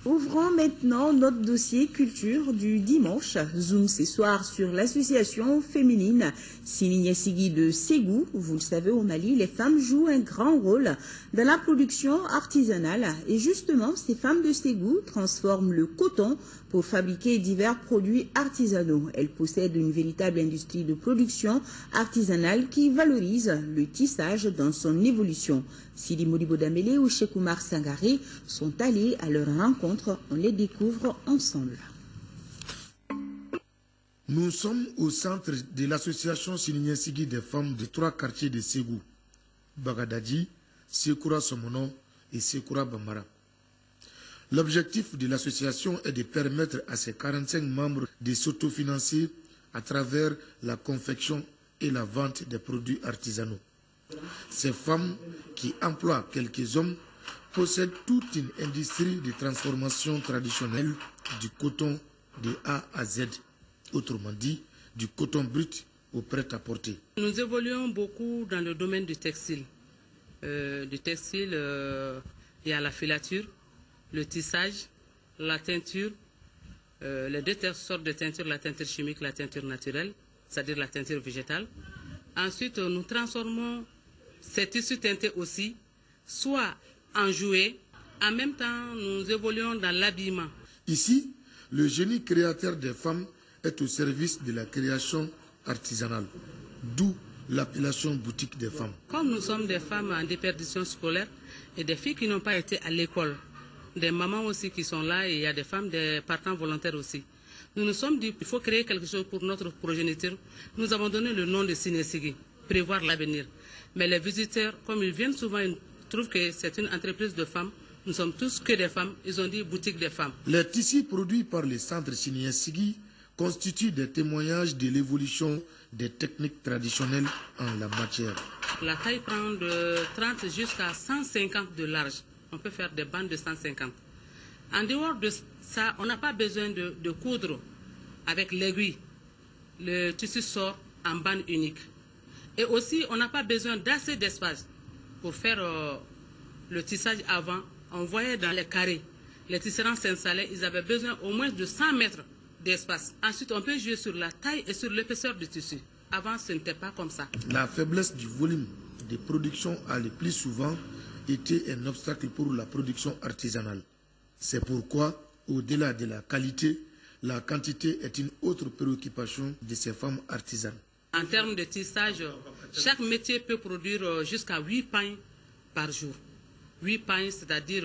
Ouvrons maintenant notre dossier culture du dimanche. Zoom ce soir sur l'association féminine Sininyasigi de Ségou. Vous le savez, au Mali, les femmes jouent un grand rôle dans la production artisanale. Et justement, ces femmes de Ségou transforment le coton pour fabriquer divers produits artisanaux. Elles possèdent une véritable industrie de production artisanale qui valorise le tissage dans son évolution. Sidi Modibo Dambélé ou Cheikh Oumar Sangari sont allés à leur rencontre. On les découvre ensemble. Nous sommes au centre de l'association Sininyasigi des femmes de 3 quartiers de Ségou, Bagadadi, Sekoura Somono et Sekoura Bambara. L'objectif de l'association est de permettre à ses 45 membres de s'autofinancer à travers la confection et la vente des produits artisanaux. Ces femmes, qui emploient quelques hommes, possèdent toute une industrie de transformation traditionnelle du coton de A à Z, autrement dit, du coton brut au prêt-à-porter. Nous évoluons beaucoup dans le domaine du textile. Il y a la filature, le tissage, la teinture, les 2 sortes de teinture, la teinture chimique, la teinture naturelle, c'est-à-dire la teinture végétale. Ensuite, nous transformons ces tissus teintés aussi, soit en jouets. En même temps, nous évoluons dans l'habillement. Ici, le génie créateur des femmes est au service de la création artisanale, d'où l'appellation boutique des femmes. Comme nous sommes des femmes en déperdition scolaire et des filles qui n'ont pas été à l'école, des mamans aussi qui sont là et il y a des femmes, des partants volontaires aussi. Nous nous sommes dit qu'il faut créer quelque chose pour notre progéniture. Nous avons donné le nom de Sininyasigi, prévoir l'avenir. Mais les visiteurs, comme ils viennent souvent, ils trouvent que c'est une entreprise de femmes. Nous sommes tous que des femmes. Ils ont dit boutique des femmes. Les tissus produits par le centre Sininyasigi constituent des témoignages de l'évolution des techniques traditionnelles en la matière. La taille prend de 30 jusqu'à 150 de large. On peut faire des bandes de 150. En dehors de ça, on n'a pas besoin de coudre avec l'aiguille. Le tissu sort en bande unique. Et aussi, on n'a pas besoin d'assez d'espace pour faire le tissage avant. On voyait dans les carrés, les tisserands s'installaient, ils avaient besoin au moins de 100 mètres d'espace. Ensuite, on peut jouer sur la taille et sur l'épaisseur du tissu. Avant, ce n'était pas comme ça. La faiblesse du volume de production a le plus souvent été un obstacle pour la production artisanale. C'est pourquoi, au-delà de la qualité, la quantité est une autre préoccupation de ces femmes artisanes. En termes de tissage, chaque métier peut produire jusqu'à 8 pains par jour. 8 pains, c'est-à-dire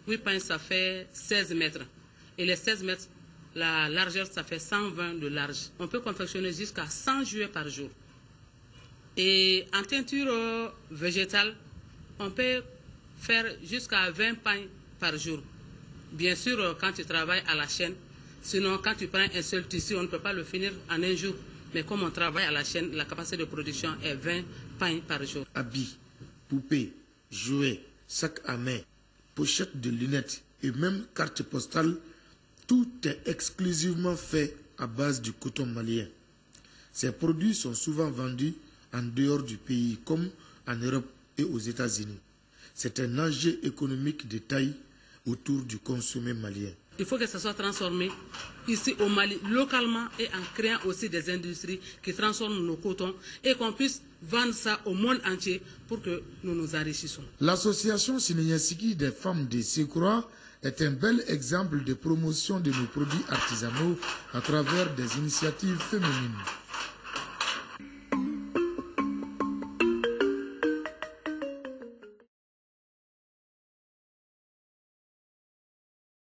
8 pains, ça fait 16 mètres. Et les 16 mètres, la largeur, ça fait 120 de large. On peut confectionner jusqu'à 100 jouets par jour. Et en teinture végétale, on peut faire jusqu'à 20 pains par jour. Bien sûr, quand tu travailles à la chaîne, sinon quand tu prends un seul tissu, on ne peut pas le finir en un jour. Mais comme on travaille à la chaîne, la capacité de production est 20 pains par jour. Habits, poupées, jouets, sacs à main, pochettes de lunettes et même cartes postales, tout est exclusivement fait à base du coton malien. Ces produits sont souvent vendus en dehors du pays, comme en Europe et aux États-Unis. C'est un enjeu économique de taille autour du consommé malien. Il faut que ça soit transformé ici au Mali, localement, et en créant aussi des industries qui transforment nos cotons et qu'on puisse vendre ça au monde entier pour que nous nous enrichissions. L'association Sininyasigi des femmes de Sekoura est un bel exemple de promotion de nos produits artisanaux à travers des initiatives féminines.